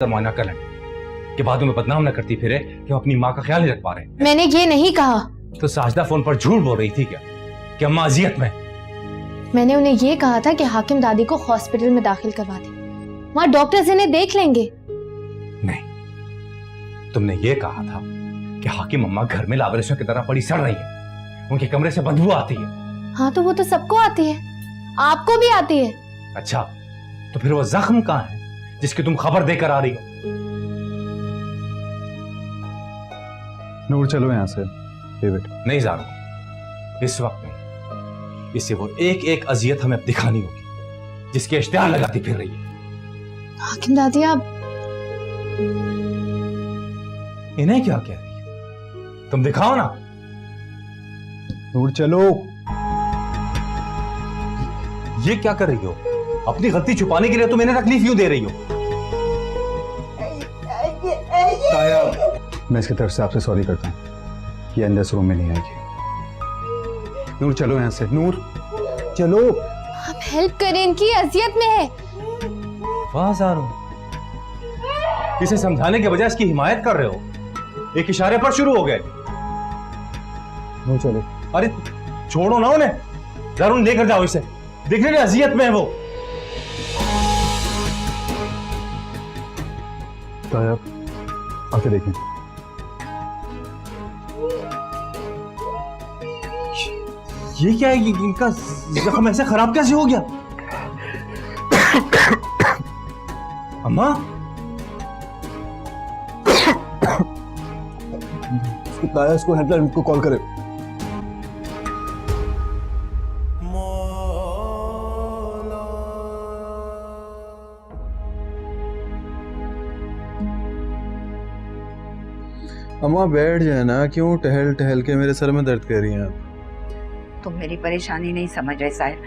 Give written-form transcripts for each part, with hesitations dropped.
मुआयना कर लेंगे कि बाद में बदनाम न करती फिरे कि हम अपनी माँ का ख्याल नहीं रख पा रहे। मैंने ये नहीं कहा। तो साजिदा फोन पर झूठ बोल रही थी क्या कि अम्मा अजियत में? मैंने उन्हें ये कहा था कि हाकिम दादी को हॉस्पिटल में दाखिल करवा दे, वहां डॉक्टर्स इन्हें देख लेंगे। नहीं, तुमने ये कहा था कि हाकिम अम्मा घर में लावारिसों की तरह पड़ी सड़ रही है, उनके कमरे से बदबू आती है। हाँ तो वो तो सबको आती है, आपको भी आती है। अच्छा, तो फिर वो जख्म कहाँ है जिसकी तुम खबर देकर आ रही हो? नूर चलो यहाँ से। डेविड नहीं जानो, इस वक्त नहीं। इसे वो एक एक अजियत हमें अब दिखानी होगी जिसके इश्तिहार लगाती फिर रही है। हाकिम दादी आप इन्हें क्या कह रही हो? तुम दिखाओ ना। नूर चलो। ये क्या कर रही हो? अपनी गलती छुपाने के लिए तुम इन्हें तकलीफ क्यों दे रही हो? मैं इसकी तरफ से आपसे सॉरी करता हूँ, ये अंदर इस रूम में नहीं आएगी। नूर चलो यहाँ से। नूर चलो। आप हेल्प करें, इनकी अजियत में है। वाह ज़ारो, इसे समझाने के बजाय इसकी हिमायत कर रहे हो। एक इशारे पर शुरू हो गए। नूर चलो। अरे छोड़ो ना उन्हें, जरूर लेकर जाओ इसे, देखने में अजियत में है वो। ताया आके देखें। ये क्या है? इनका जख्म ऐसे खराब कैसे हो गया? अम्मा, ताया इसको हेल्पलाइन को कॉल करे। अम्मा बैठ जाए ना, क्यों टहल टहल के मेरे सर में दर्द कर रही हैं आप? तुम मेरी परेशानी नहीं समझ रहे साहिर।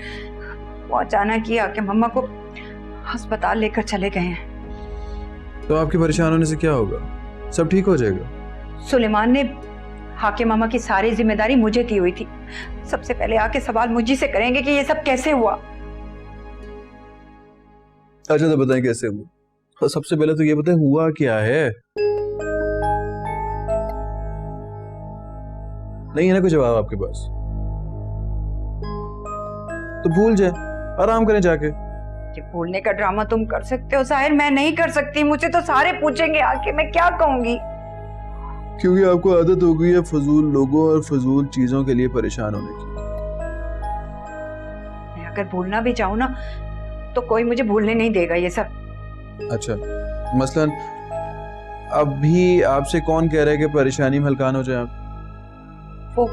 वो अचानक ही आके मम्मा को अस्पताल लेकर चले गए हैं। तो आपके परेशान होने से क्या होगा? सब ठीक हो जाएगा। सुलेमान ने हाकिम मामा की सारी जिम्मेदारी मुझे दी हुई थी। सबसे पहले आके सवाल मुझे से करेंगे कि ये सब कैसे हुआ। अच्छा तो बताएं कैसे हुआ। तो सबसे पहले तो ये बताएं हुआ क्या है। नहीं है ना कोई जवाब आपके पास? तो भूल जाए, आराम करें जाके। ये भूलने का ड्रामा तुम कर सकते हो साहिर, मैं नहीं कर सकती। मुझे तो सारे पूछेंगे आके, मैं क्या कहूंगी? क्योंकि आपको आदत हो गई है फजूल लोगों और फजूल चीजों के लिए परेशान होने की। मैं अगर भूलना भी चाहूँ ना तो कोई मुझे भूलने नहीं देगा ये सब। अच्छा, मसलन अभी आपसे कौन कह रहा है कि परेशानी में हल्कान हो जाए आप? वो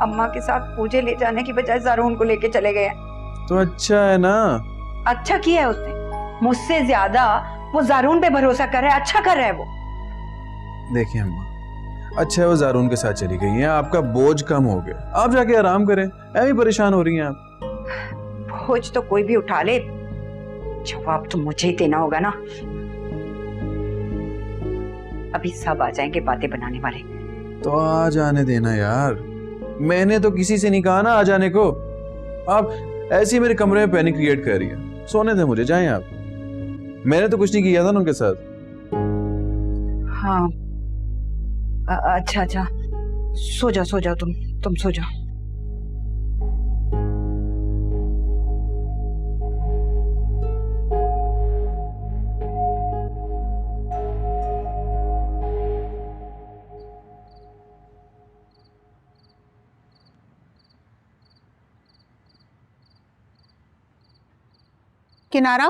अम्मा के साथ मुझे ले जाने की बजाय ज़ारून को लेके चले गए हैं। तो अच्छा है ना। अच्छा किया है उसने, मुझसे ज्यादा वो ज़ारून पे भरोसा कर रहा है। अच्छा कर रहा है वो। देखिए अम्मा, अच्छा है वो ज़ारून के साथ चली गई हैं, आपका बोझ कम हो गया। आप जाके आराम करें, ऐਵੇਂ परेशान हो रही हैं आप। बोझ तो कोई भी उठा ले, जवाब तो मुझे ही देना होगा ना। अभी सब आ जाएंगे बातें बनाने वाले। तो आ जाने देना यार, मैंने तो किसी से नहीं कहा ना आ जाने को। आप ऐसे ही मेरे कमरे में पैनिक क्रिएट कर रही है। सोने दे मुझे, जाएं आप। मैंने तो कुछ नहीं किया था ना उनके साथ। हाँ अच्छा अच्छा, सो जाओ तुम सो जाओ। किनारा,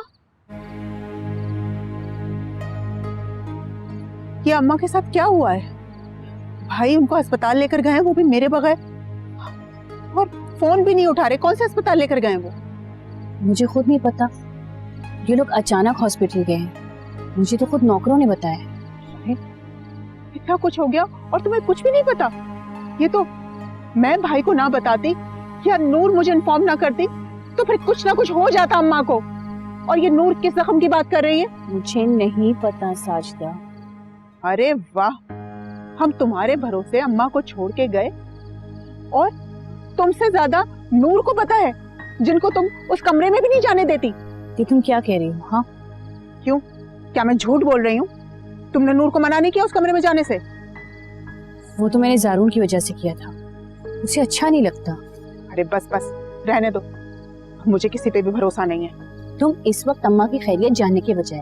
ये अम्मा के साथ क्या हुआ है? भाई उनको अस्पताल लेकर गए हैं, वो भी मेरे बगैर, और फोन भी नहीं उठा रहे। कौन से अस्पताल लेकर गए हैं वो? मुझे खुद नहीं पता, ये लोग अचानक हॉस्पिटल गए हैं। मुझे तो खुद नौकरों ने बताया। इतना कुछ हो गया और तुम्हें कुछ भी नहीं पता? ये तो मैं भाई को ना बताती या नूर मुझे इन्फॉर्म ना करती तो फिर कुछ ना कुछ हो जाता अम्मा को। और ये नूर किस जख्म की बात कर रही है? मुझे नहीं पता साजिदा। अरे वाह, हम तुम्हारे भरोसे अम्मा को छोड़ के गए और तुमसे ज्यादा नूर को पता है, जिनको तुम उस कमरे में भी नहीं जाने देती। कि तुम क्या कह रही हो? हाँ क्यों, क्या मैं झूठ बोल रही हूँ? तुमने नूर को मना नहीं किया उस कमरे में जाने से? वो तो मैंने जारून की वजह से किया था, उसे अच्छा नहीं लगता। अरे बस बस, रहने दो, मुझे किसी पे भी भरोसा नहीं है। तुम इस वक्त अम्मा की खैरियत जानने के बजाय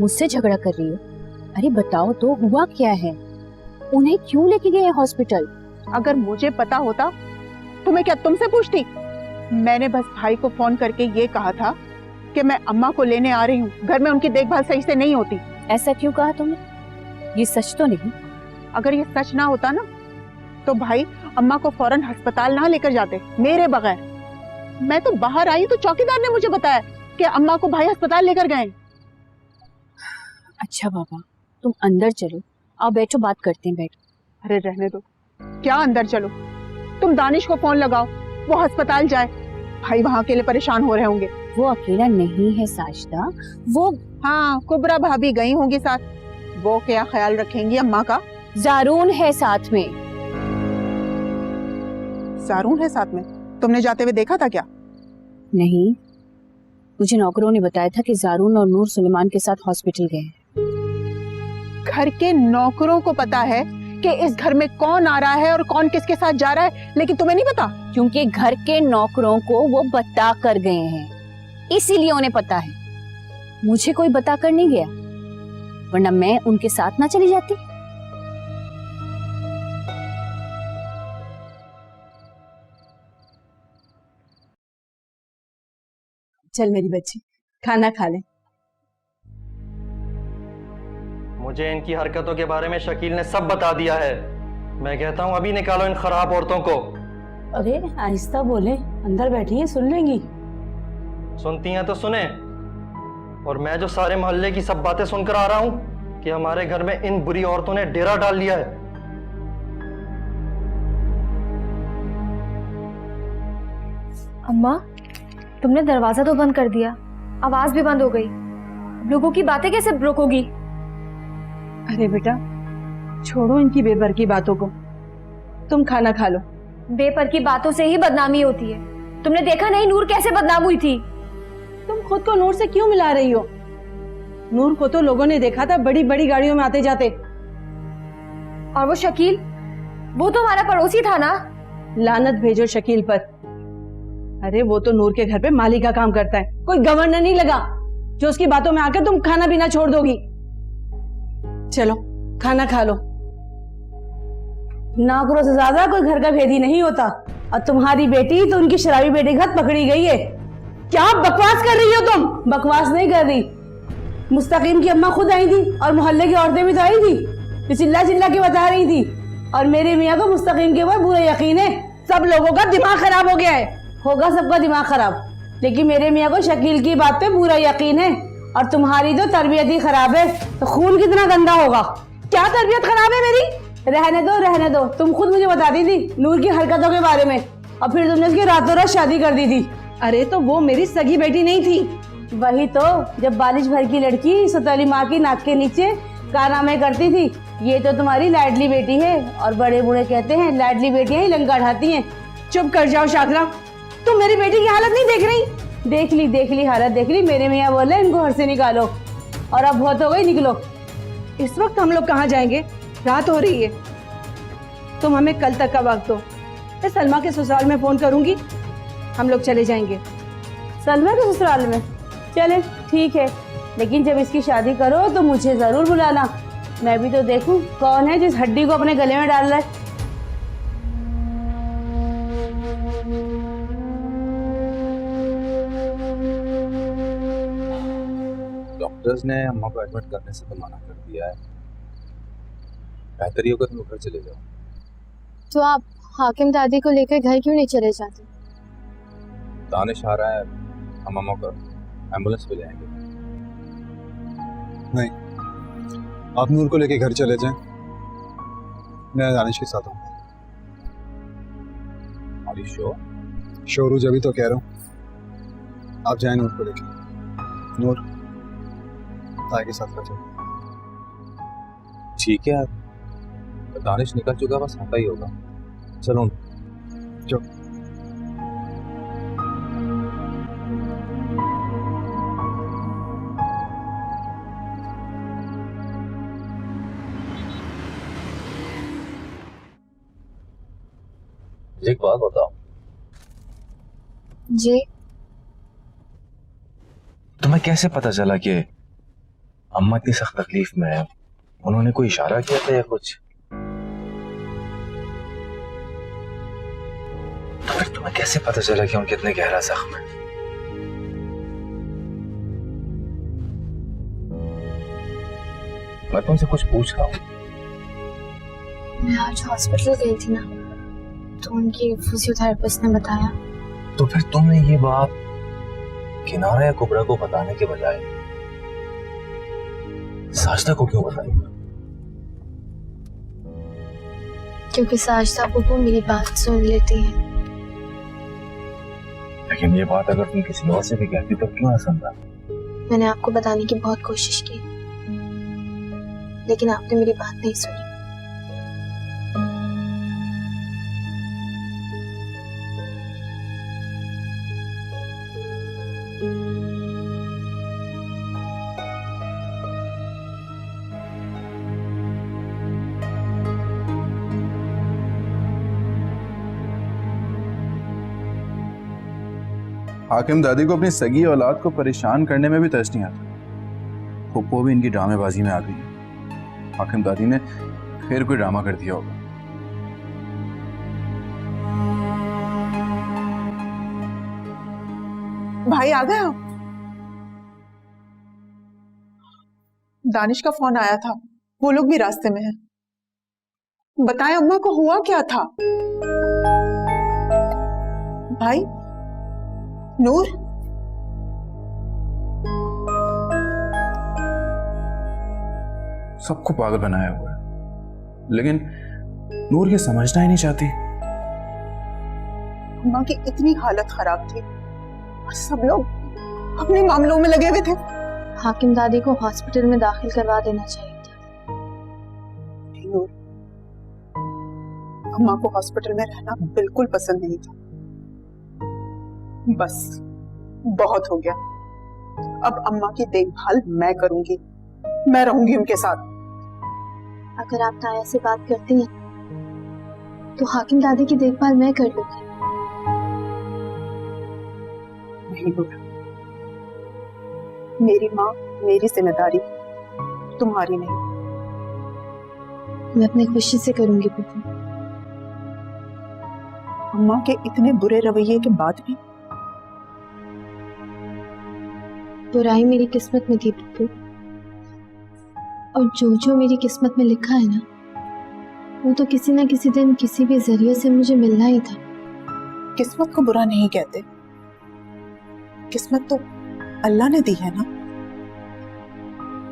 मुझसे झगड़ा कर रही हो। अरे बताओ तो हुआ क्या है, उन्हें क्यों लेके गए हॉस्पिटल? अगर मुझे पता होता तो मैं क्या तुमसे पूछती? मैंने बस भाई को फोन करके ये कहा था कि मैं अम्मा को लेने आ रही हूँ, घर में उनकी देखभाल सही से नहीं होती। ऐसा क्यों कहा तुमने? ये सच तो नहीं? अगर ये सच ना होता ना तो भाई अम्मा को फौरन अस्पताल ना लेकर जाते मेरे बगैर। मैं तो बाहर आई तो चौकीदार ने मुझे बताया कि अम्मा को भाई अस्पताल लेकर गए। अच्छा बाबा, तुम अंदर चलो, आओ बैठो, बात करते हैं, बैठो। अरे रहने दो, क्या अंदर चलो? तुम दानिश को फोन लगाओ, वो अस्पताल जाए, भाई वहां अकेले परेशान हो रहे होंगे। वो अकेला नहीं है साजिदा, वो हाँ, कुबरा भाभी गई होंगी साथ, वो क्या ख्याल रखेंगी अम्मा का? जारून है साथ में। जारून है साथ में? तुमने जाते हुए देखा था क्या? नहीं, मुझे नौकरों ने बताया था कि जारून और नूर सुलेमान के साथ हॉस्पिटल गए हैं। घर के नौकरों को पता है कि इस घर में कौन आ रहा है और कौन किसके साथ जा रहा है, लेकिन तुम्हें नहीं पता? क्योंकि घर के नौकरों को वो बता कर गए हैं, इसीलिए उन्हें पता है। मुझे कोई बता कर नहीं गया, वरना मैं उनके साथ ना चली जाती। चल मेरी बच्ची, खाना खा ले। मुझे इनकी हरकतों के बारे में शकील ने सब बता दिया है। मैं कहता हूँ अभी निकालो इन खराब औरतों को। अरे आहिस्ता बोले, अंदर बैठी है, सुन लेंगी। सुनती हैं तो सुने, और मैं जो सारे मोहल्ले की सब बातें सुनकर आ रहा हूँ कि हमारे घर में इन बुरी औरतों ने डेरा डाल लिया है। अम्मा, तुमने दरवाजा तो बंद कर दिया, आवाज भी बंद हो गई, अब लोगों की बातें कैसे रोकोगी? अरे बेटा, छोड़ो इनकी बेपर की बातों को, तुम खाना खा लो। बेपर की बातों से ही बदनामी होती है। तुमने देखा नहीं नूर कैसे बदनाम हुई थी? तुम खुद को नूर से क्यों मिला रही हो? नूर को तो लोगों ने देखा था बड़ी बड़ी गाड़ियों में आते जाते। और वो शकील, वो तो हमारा पड़ोसी था ना। लानत भेजो शकील पर। अरे वो तो नूर के घर पे माली का काम करता है, कोई गवर्नर नहीं लगा जो उसकी बातों में आकर तुम खाना पीना छोड़ दोगी। चलो खाना खा लो। नौकरों से ज्यादा कोई घर का भेदी नहीं होता, और तुम्हारी बेटी तो उनकी शराबी बेटी के हाथ पकड़ी गई है। क्या बकवास कर रही हो तुम? बकवास नहीं कर रही, मुस्तकीम की अम्मा खुद आई थी और मोहल्ले की औरतें भी तो आई थी, चिल्ला चिल्ला के बता रही थी। और मेरे मियाँ को मुस्तकीम के ऊपर बुरा यकीन है। सब लोगों का दिमाग खराब हो गया है, होगा सबका दिमाग खराब, लेकिन मेरे मियाँ को शकील की बात पे पूरा यकीन है। और तुम्हारी तो तरबियत ही खराब है, तो खून कितना गंदा होगा। क्या तरबियत खराब है मेरी? रहने दो, तुम खुद मुझे बताती थी नूर की हरकतों के बारे में, और फिर तुमने उसकी रातों रात शादी कर दी थी। अरे तो वो मेरी सगी बेटी नहीं थी। वही तो, जब बालिश भर की लड़की सौतेली माँ की नाक के नीचे कारनामे करती थी। ये तो तुम्हारी लाडली बेटी है, और बड़े बूढ़े कहते हैं लाडली बेटियां ही लंका ढाती हैं। चुप कर जाओ शाकरा, तुम मेरी बेटी की हालत नहीं देख रही? देख ली हालत देख ली। मेरे मियाँ बोले इनको घर से निकालो, और अब बहुत हो गई, निकलो। इस वक्त हम लोग कहाँ जाएंगे? रात हो रही है। तुम हमें कल तक का वक्त दो, मैं सलमा के ससुराल में फोन करूंगी, हम लोग चले जाएंगे। सलमा के ससुराल में? चले ठीक है, लेकिन जब इसकी शादी करो तो मुझे जरूर बुलाना, मैं भी तो देखूं कौन है जिस हड्डी को अपने गले में डाल रहा है। डॉक्टर्स ने अम्मा को एडमिट करने से तो मना कर दिया है। बेहतर ही होगा तुम घर चले जाओ। तो आप हाकिम दादी को लेकर घर क्यों नहीं चले जाते? दानिश आ रहा है, हम अम्मा को एम्बुलेंस पे जाएंगे। नहीं, आप नूर को लेके घर चले जाएं, मैं दानिश के साथ हूँ। शोरूज अभी तो कह रहा हूँ, आप जाएं नूर को लेके। नूर ताई के साथ रह जाओ। ठीक है यार, दानिश निकल चुका, बस आता ही होगा। चलो जो एक बात बताओ, जी तुम्हें कैसे पता चला कि अम्मा इतनी सख्त तकलीफ में है? उन्होंने कोई इशारा किया था या कुछ? तो फिर तुम्हें कैसे पता चला कि उनके इतने गहरा जख्म है? मैं तुमसे कुछ पूछ रहा हूँ। मैं आज हॉस्पिटल गई थी ना, तो उनकी फिजियोथेरेपिस्ट ने बताया। तो फिर तुमने ये बात किनारा या कुबरा को बताने के बजाय साजिदा को क्यों बताई? क्योंकि साजिदा बुबू मेरी बात सुन लेती है। लेकिन ये बात अगर तुम किसी और से भी कहती तो क्यों ना समझा? मैंने आपको बताने की बहुत कोशिश की, लेकिन आपने मेरी बात नहीं सुनी। हाकिम दादी को अपनी सगी औलाद को परेशान करने में भी तरस नहीं आता। फुप्पो भी इनकी ड्रामेबाजी में आ गई है। हाकिम दादी ने फिर कोई ड्रामा कर दिया होगा। भाई आ गए आप? दानिश का फोन आया था, वो लोग भी रास्ते में हैं। बताएं अम्मा को हुआ क्या था? भाई नूर, सबको पागल बनाया हुआ है, लेकिन नूर ये समझना ही नहीं चाहती। अम्मा की इतनी हालत खराब थी और सब लोग अपने मामलों में लगे हुए थे। हाकिम दादी को हॉस्पिटल में दाखिल करवा देना चाहिए था। नूर, अम्मा को हॉस्पिटल में रहना बिल्कुल पसंद नहीं था। बस बहुत हो गया, अब अम्मा की देखभाल मैं करूंगी, मैं रहूंगी उनके साथ। अगर आप ताया से बात करती हैं तो हाकिम दादी की देखभाल मैं कर लूंगी। नहीं नूर, मेरी माँ मेरी जिम्मेदारी, तुम्हारी नहीं। मैं अपनी खुशी से करूंगी पुप्पू। अम्मा के इतने बुरे रवैये के बाद भी बुराई मेरी किस्मत में थी पुप्पू, और जो जो मेरी किस्मत में लिखा है ना, वो तो किसी ना किसी दिन किसी भी जरिए से मुझे मिलना ही था। किस्मत को बुरा नहीं कहते, किस्मत तो अल्लाह ने दी है ना।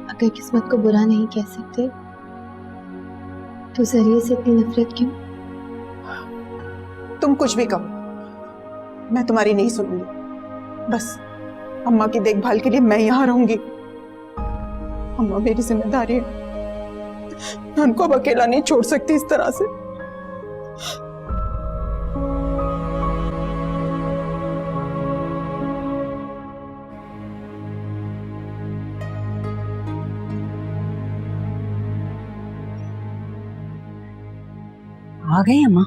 अगर किस्मत को बुरा नहीं कह सकते तो जरिए से इतनी नफरत क्यों? तुम कुछ भी कहो, मैं तुम्हारी नहीं सुनूंगी। बस अम्मा की देखभाल के लिए मैं यहाँ रहूंगी। अम्मा मेरी जिम्मेदारी है, मैं उनको अब अकेला नहीं छोड़ सकती इस तरह से। आ गई अम्मा?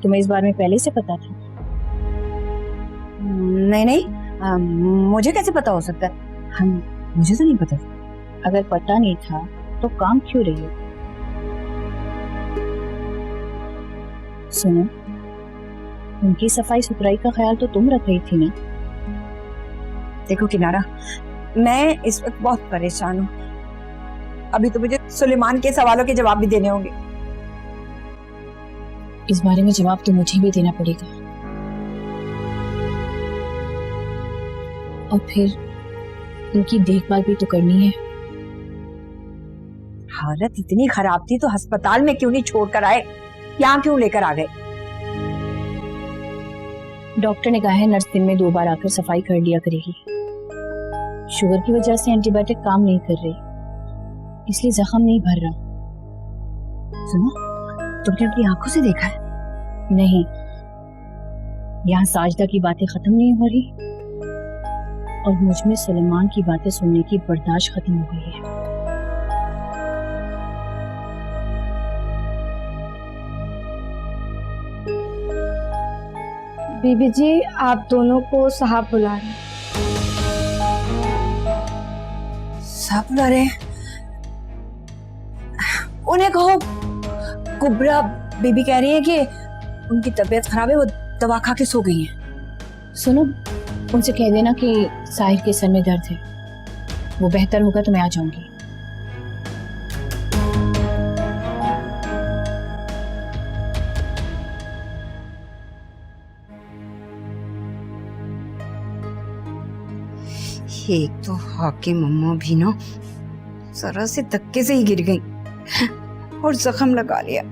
तुम्हें इस बारे में पहले से पता था? नहीं नहीं, मुझे कैसे पता हो सकता है? मुझे तो नहीं पता। अगर पता नहीं था तो काम क्यों रही हो? सुनो, उनकी सफाई सुथराई का ख्याल तो तुम रख रही थी ना? देखो किनारा, मैं इस वक्त बहुत परेशान हूँ। अभी तो मुझे सुलेमान के सवालों के जवाब भी देने होंगे। इस बारे में जवाब तो मुझे भी देना पड़ेगा, और फिर उनकी देखभाल भी तो करनी है। हालत इतनी खराब थी तो अस्पताल में क्यों नहीं छोड़कर आए? यहाँ क्यों लेकर आ गए? डॉक्टर ने कहा है नर्स दिन में 2 बार आकर सफाई कर लिया करेगी। शुगर की वजह से एंटीबायोटिक काम नहीं कर रही, इसलिए जख्म नहीं भर रहा। सुनो, तुमने अपनी आंखों से देखा है? नहीं, यहाँ साजिदा की बातें खत्म नहीं हो रही और मुझ में सुलेमान की बातें सुनने की बर्दाश्त खत्म हो गई है। बीबी जी, आप दोनों को साहब बुला रहे हैं। साहब बुला रहे हैं? उन्हें कहो, कुबरा बीबी कह रही है कि उनकी तबीयत खराब है, वो दवा खा के सो गई है। सुनो, उनसे कह देना कि साहिर के सर में दर्द है, वो बेहतर होगा तो मैं आ जाऊंगी। एक तो हाकिम अम्मा भी ना जरा से धक्के से ही गिर गई और जख्म लगा लिया।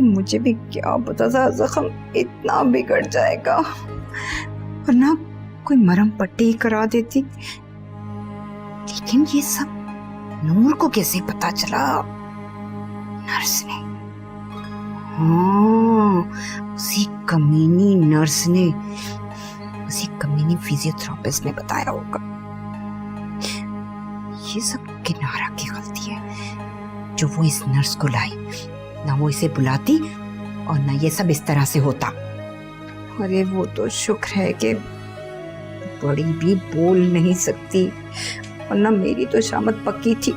मुझे भी क्या पता था जख्म इतना बिगड़ जाएगा, वरना कोई मरहम पट्टी ही करा देती। लेकिन ये सब नूर को कैसे पता चला? नर्स ने, हाँ, उसी कमीनी नर्स ने, उसी कमीनी फिजियोथेरेपिस्ट ने बताया होगा। ये सब किनारा की गलती है जो वो इस नर्स को लाई, ना वो इसे बुलाती और ना ये सब इस तरह से होता। अरे वो तो शुक्र है कि बड़ी भी बोल नहीं सकती, वरना मेरी तो शामत पक्की थी।